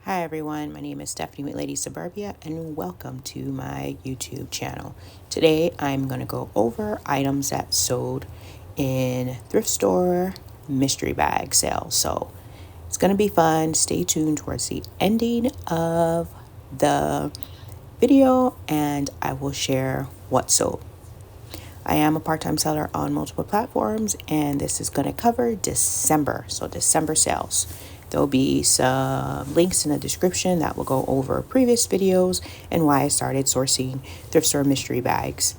Hi everyone, my name is Stephanie with Lady Suburbia and welcome to my YouTube channel. Today I'm going to go over items that sold in thrift store mystery bag sale. So it's going to be fun. Stay tuned towards the ending of the video and I will share what sold. I am a part-time seller on multiple platforms and this is going to cover December. So December sales. There'll be some links in the description that will go over previous videos and why I started sourcing thrift store mystery bags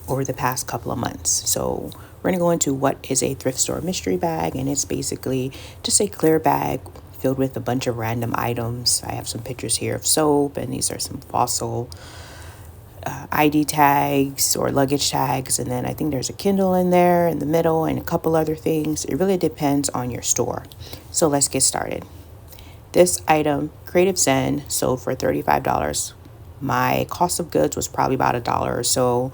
over the past couple of months. So we're going to go into what is a thrift store mystery bag, and it's basically just a clear bag filled with a bunch of random items. I have some pictures here of soap, and these are some fossil ID tags or luggage tags, and then I think there's a Kindle in there in the middle and a couple other things. It really depends on your store. So let's get started. This item, Creative Zen, sold for $35. My cost of goods was probably about $1 or so,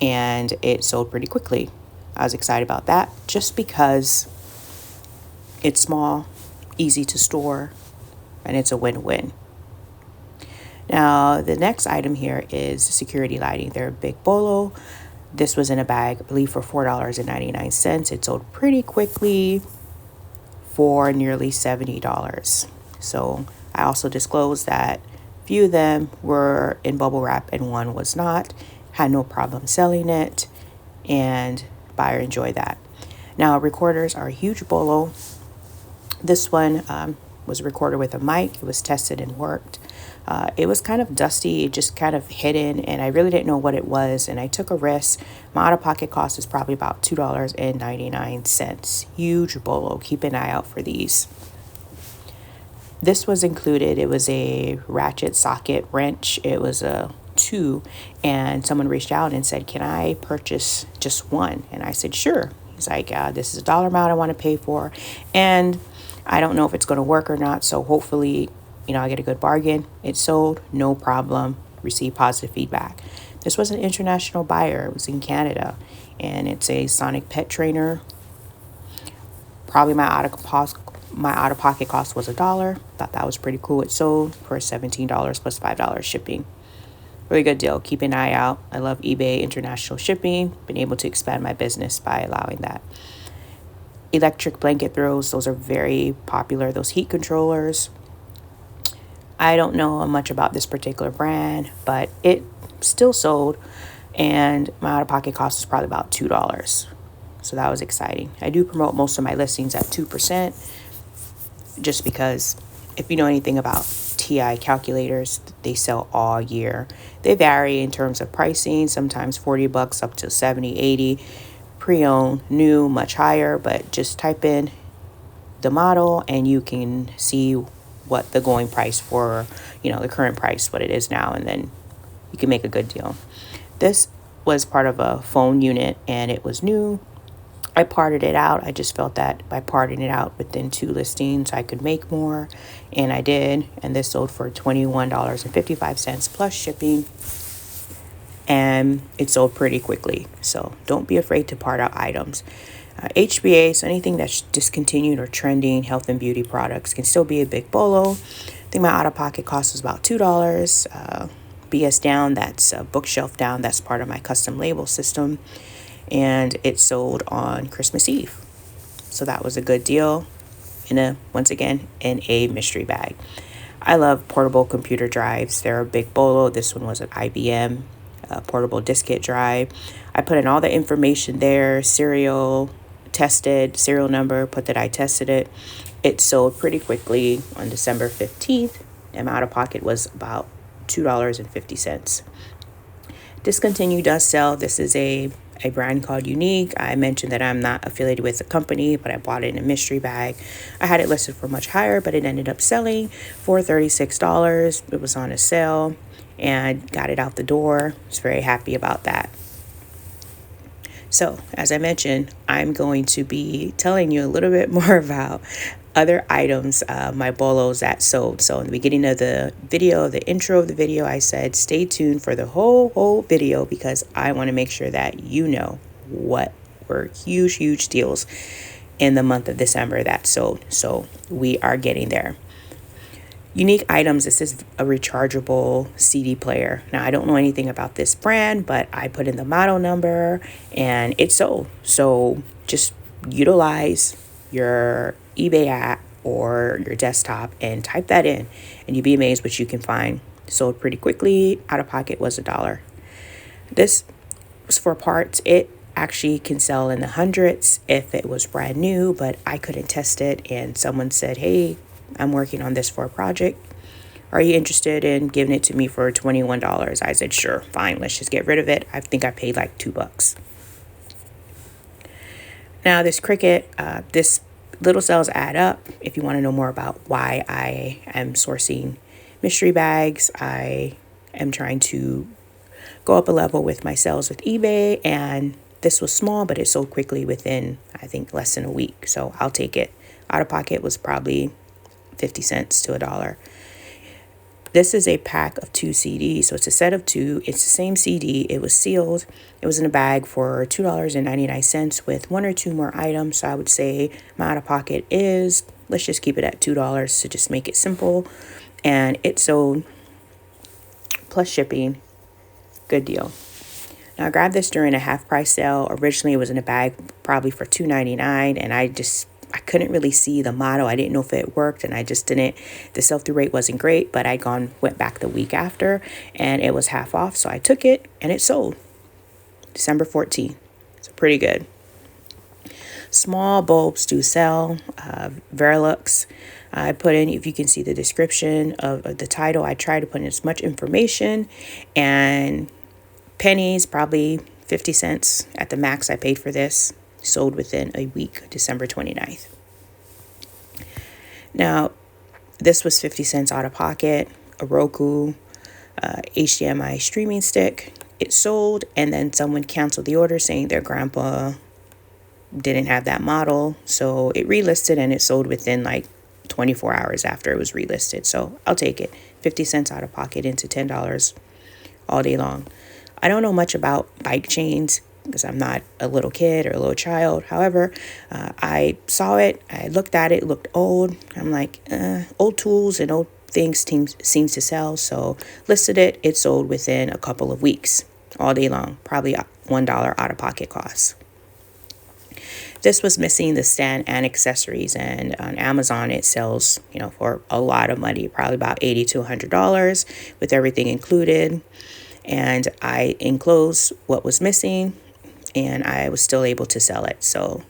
and it sold pretty quickly. I was excited about that just because it's small, easy to store, and it's a win-win. Now, the next item here is security lighting. They're a big bolo. This was in a bag, I believe, for $4.99. It sold pretty quickly for nearly $70. So I also disclosed that a few of them were in bubble wrap and one was not. Had no problem selling it, and buyer enjoyed that. Now, recorders are a huge bolo. This one was recorded with a mic. It was tested and worked. It was kind of dusty, just kind of hidden, and I really didn't know what it was, and I took a risk. My out-of-pocket cost is probably about $2.99. Huge bolo. Keep an eye out for these. This was included. It was a ratchet socket wrench. It was a 2, and someone reached out and said, can I purchase just one? And I said, sure. He's like, this is a dollar amount I want to pay for, and I don't know if it's going to work or not, so hopefully I get a good bargain. It sold, no problem, received positive feedback. This was an international buyer. It was in Canada, and it's a sonic pet trainer. Probably my out-of-pocket cost was $1. Thought that was pretty cool. It sold for $17 plus $5 shipping. Really good deal. Keep an eye out. I love eBay international shipping. Been able to expand my business by allowing that. Electric blanket throws. Those are very popular. Those heat controllers. I don't know much about this particular brand, but it still sold, and my out-of-pocket cost was probably about $2. So that was exciting. I do promote most of my listings at 2%, just because if you know anything about TI calculators, they sell all year. They vary in terms of pricing, sometimes $40 up to $70, $80. Pre-owned, new, much higher, but just type in the model and you can see what the going price for, the current price, what it is now, and then you can make a good deal. This was part of a phone unit and it was new. I parted it out. I just felt that by parting it out within 2 listings, I could make more, and I did. And this sold for $21.55 plus shipping, and it sold pretty quickly. So don't be afraid to part out items. HBA, so anything that's discontinued or trending, health and beauty products, can still be a big bolo. I think my out-of-pocket cost was about $2. BS Down, that's a bookshelf down. That's part of my custom label system. And it sold on Christmas Eve. So that was a good deal once again, in a mystery bag. I love portable computer drives. They're a big bolo. This one was an IBM portable diskette drive. I put in all the information there, serial number, put that I tested it. It sold pretty quickly on December 15th, and my out-of-pocket was about $2.50. Discontinued does sell. This is a brand called Unique. I mentioned that I'm not affiliated with the company, but I bought it in a mystery bag. I had it listed for much higher, but it ended up selling for $36. It was on a sale and got it out the door. I was very happy about that. So, as I mentioned, I'm going to be telling you a little bit more about other items, my bolos that sold. So in the beginning of the video, the intro of the video, I said, stay tuned for the whole video, because I want to make sure that you know what were huge deals in the month of December that sold. So we are getting there. Unique items, this is a rechargeable CD player. Now, I don't know anything about this brand, but I put in the model number and it sold. So just utilize your eBay app or your desktop and type that in, and you'd be amazed what you can find. Sold pretty quickly. Out of pocket was $1. This was for parts. It actually can sell in the hundreds if it was brand new, but I couldn't test it. And someone said, hey, I'm working on this for a project. Are you interested in giving it to me for $21? I said, sure, fine, let's just get rid of it. I think I paid like $2. Now, this Cricut, this little sales add up. If you want to know more about why I am sourcing mystery bags, I am trying to go up a level with my sales with eBay, and this was small, but it sold quickly within, I think, less than a week. So I'll take it. Out of pocket was probably 50 cents to $1. This is a pack of 2 CDs. So it's a set of 2. It's the same CD. It was sealed. It was in a bag for $2.99 with 1 or 2 more items. So I would say my out of pocket is, let's just keep it at $2 to just make it simple. And it sold plus shipping. Good deal. Now, I grabbed this during a half price sale. Originally, it was in a bag probably for $2.99, and I couldn't really see the model. I didn't know if it worked, and I just didn't. The sell-through rate wasn't great, but went back the week after, and it was half off, so I took it, and it sold December 14th. So pretty good. Small bulbs do sell. Verilux. I put in, if you can see the description of the title, I try to put in as much information, and pennies, probably 50 cents at the max I paid for this. Sold within a week, December 29th. Now, this was 50 cents out of pocket. A Roku HDMI streaming stick. It sold, and then someone canceled the order saying their grandpa didn't have that model. So it relisted, and it sold within like 24 hours after it was relisted. So I'll take it. 50 cents out of pocket into $10 all day long. I don't know much about bike chains because I'm not a little kid or a little child. However, I saw it. I looked at it. It looked old. I'm like, old tools and old things seems to sell. So listed it. It sold within a couple of weeks all day long. Probably $1 out of pocket cost. This was missing the stand and accessories, and on Amazon it sells, for a lot of money, probably about $80 to $100 with everything included. And I enclosed what was missing, and I was still able to sell it. So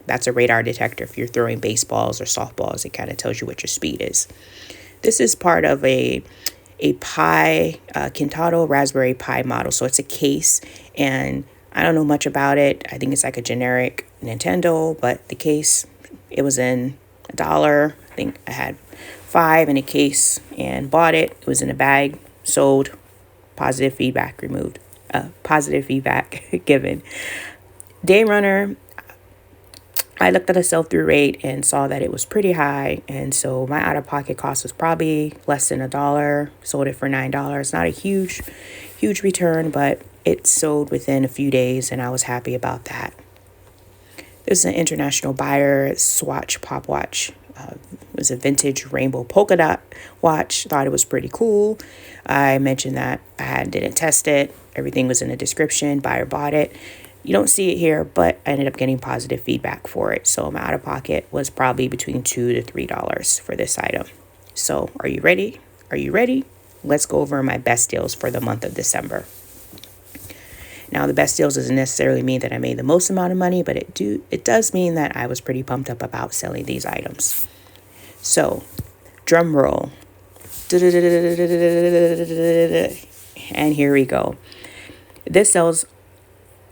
that's a radar detector. If you're throwing baseballs or softballs, it kind of tells you what your speed is. This is part of a Pi, Quintado Raspberry Pi model. So it's a case, and I don't know much about it. I think it's like a generic Nintendo, but the case, it was in $1. I think I had 5 in a case and bought it. It was in a bag, sold. Positive feedback removed. Positive feedback given. Day Runner, I looked at a sell-through rate and saw that it was pretty high, and so my out-of-pocket cost was probably less than $1. Sold it for $9. Not a huge return, but it sold within a few days, and I was happy about that. This is an international buyer, Swatch Pop Watch. It was a vintage rainbow polka dot watch. Thought it was pretty cool. I mentioned that I didn't test it. Everything was in the description. Buyer bought it. You don't see it here, but I ended up getting positive feedback for it. So my out-of-pocket was probably between $2 to $3 for this item. So are you ready? Are you ready? Let's go over my best deals for the month of December. Now, the best deals doesn't necessarily mean that I made the most amount of money, but it does mean that I was pretty pumped up about selling these items. So, drum roll. And here we go. This sells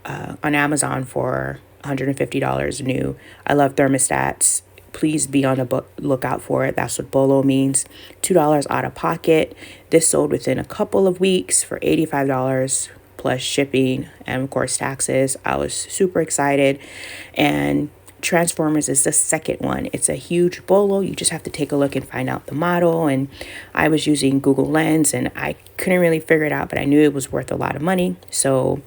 on Amazon for $150 new. I love thermostats. Please be on the lookout for it. That's what BOLO means. $2 out of pocket. This sold within a couple of weeks for $85 plus shipping and, of course, taxes. I was super excited. And Transformers is the second one. It's a huge BOLO. You just have to take a look and find out the model. And I was using Google Lens, and I couldn't really figure it out, but I knew it was worth a lot of money. So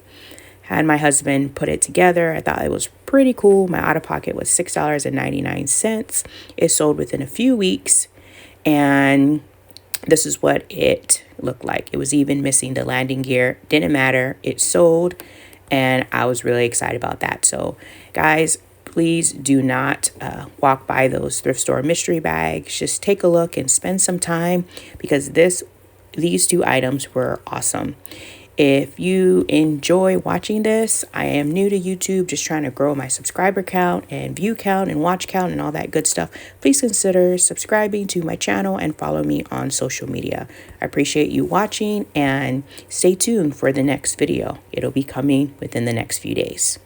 had my husband put it together. I thought it was pretty cool. My out-of-pocket was $6.99. It sold within a few weeks, and This is what it looked like. It was even missing the landing gear. Didn't matter. It sold, and I was really excited about that. So guys, please do not walk by those thrift store mystery bags. Just take a look and spend some time, because these two items were awesome. If you enjoy watching this, I am new to YouTube, just trying to grow my subscriber count and view count and watch count and all that good stuff. Please consider subscribing to my channel and follow me on social media. I appreciate you watching, and stay tuned for the next video. It'll be coming within the next few days.